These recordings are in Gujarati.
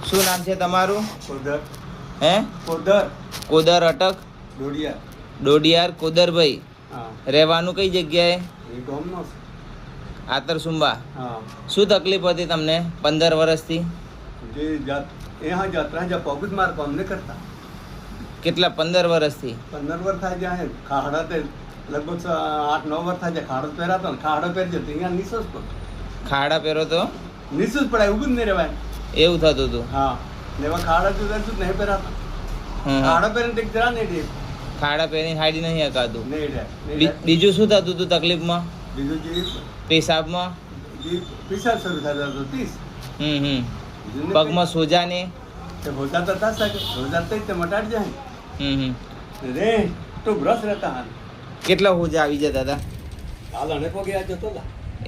શું નામ છે તમારું? કોદર. હે? કોદર. કોદર અટક ડોડિયા. ડોડિયાર કોદરભાઈ. હા. રહેવાનું કઈ જગ્યાએ? એ ગામનો છે. આતરસુંબા. હા. શું તકલીફ હતી તમને 15 વર્ષથી? જે यहाँ यात्रा जब पॉकेट मार को हमने करता કેટલા 15 વર્ષથી? 15 વર્ષ થાય જાય ખાડા તે લગભગ 8-9 વર્ષ થાય જાય ખાડો પહેરાતો ને ખાડો પહેરી જતો અહીંયા નિસોસ પડે. ખાડા પહેરો તો નિસોસ પડાય ઉભું જ નહીં રહેવાય. એવું થતું હતું? હા. ને એમાં ખાડા જુદા જુદા નહીં પહેરાતા. ખાડા પહેરીને એક જરા નહીં રહે. ખાડા પહેરીને હાડી નહીં હકાતું. નહીં રહે. બીજું શું થતું હતું તકલીફમાં? બીજું જે પેશાબમાં? પીસાબ શરૂ થતા હતો 30. પગમાં સોજા ને हो जाता था सके हो जाते तो मटाट जाए रे तो ब्रश रहता है કેટલા હોજા આવી જતા હતા? आलाने को गया जो तो ला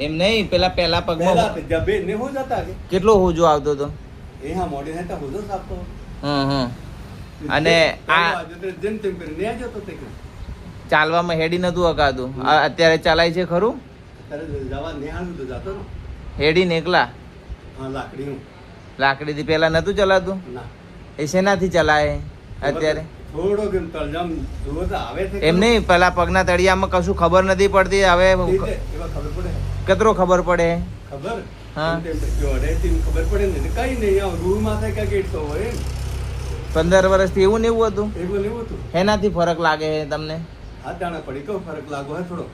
એમ નહીં, પેલા पहला પગમાં जब ने हो जाता है કેટલો હોજો આવતો હતો? यहाँ मोड़े है तो हो जो साफ तो અને આ दिन तुम पर नहीं आ जातो ते ચાલવામાં હેડી નતું હકાતું. અત્યારે ચાલાય છે ખરું? अरे जवा निहाल तो जातो ना હેડી ને એકલા? हां लाकड़ी हूं લાકડીથી પેલા નતું ચલાતું? ना એ શેનાથી ચલાય અત્યારે? થોડો કેમ તળજામ જોવો તો આવે છે એમ નહીં, પેલા પગના તળિયામાં કશું ખબર નથી પડતી. હવે એવા ખબર પડે કેટલો ખબર પડે? ખબર હા. જો અરે તીન ખબર પડે ને કઈ નહીં આ રૂમ માં થાય કે ગેટ તો હોય 15 વર્ષથી એવું ને એવું હતું? એવું લેવું હતું એનાથી ફરક લાગે છે તમને? હાથ દાણા પડી કહો ફરક લાગો હે થોડો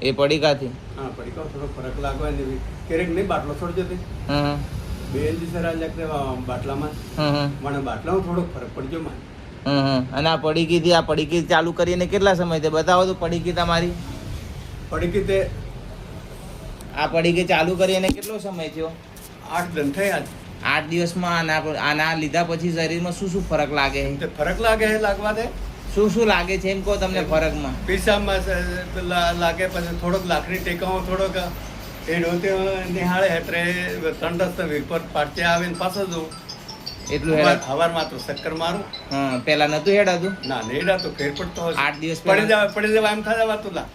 એ પડીકાથી? હા પડી કહો થોડો ફરક લાગો હે ને ક્યારેક નહીં બાટલો છોડજો તે હમ બેન દિવસે રાજે બાટલામાં મને બાટલામાં થોડોક ફરક પડજો મને અને આ પડીકીથી આ પડીકી ચાલુ કરીને કેટલા સમય થયો બતાવો તો? પડીકી તમારી પડી કે તે આ પડીકી ચાલુ કરીને કેટલો સમય થયો? 8 દિન થયા 8 દિવસમાં આના લીધા પછી શરીરમાં શું શું ફરક લાગે છે? તે ફરક લાગે હે લાગવા દે શું શું લાગે છે એમ કહો તમને ફરકમાં? પીસામાં લાગે પછી થોડોક લાકડી ટેકાવો થોડોક એ ડોતે નિહાળે હેત્રે ઠંડસ વીર પર પાટે આવે ને પાછો જવું એટલું હેડા? હવારમાં તો ચક્કર મારું. પેલા નતું હેડાતું? ના નેડા તો ફેર પડતો હશે. 8 દિવસ પડી જવા એમ થવા તુલા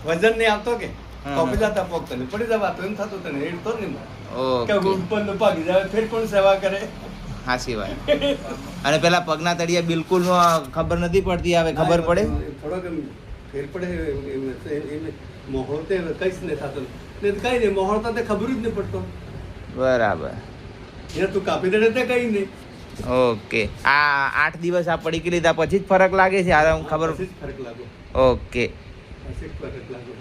વજન નહીં આવતો કે કોપી જતા પોકતો ને પડી જવા તો એમ થતું તને હેડ તો નહીં કે ઉપર નો પાકી જાય ફેર કોણ સેવા કરે? હાસી વાત. અને પેલા પગના તળિયા બિલકુલ ખબર નથી પડતી, હવે ખબર પડે? થોડોક ફેર પડે મોહળો તે કઈ જ નહીં થતો ને કઈ નહીં મોહળો તો ખબર જ નહીં પડતો. બરાબર. એ તું કાપી દે તે કઈ નહીં. ઓકે. આ 8 દિવસ આ પડીકી લીધા પછી જ ફરક લાગે છે? ખબર? ફરક લાગો. ઓકે. ફરક લાગો.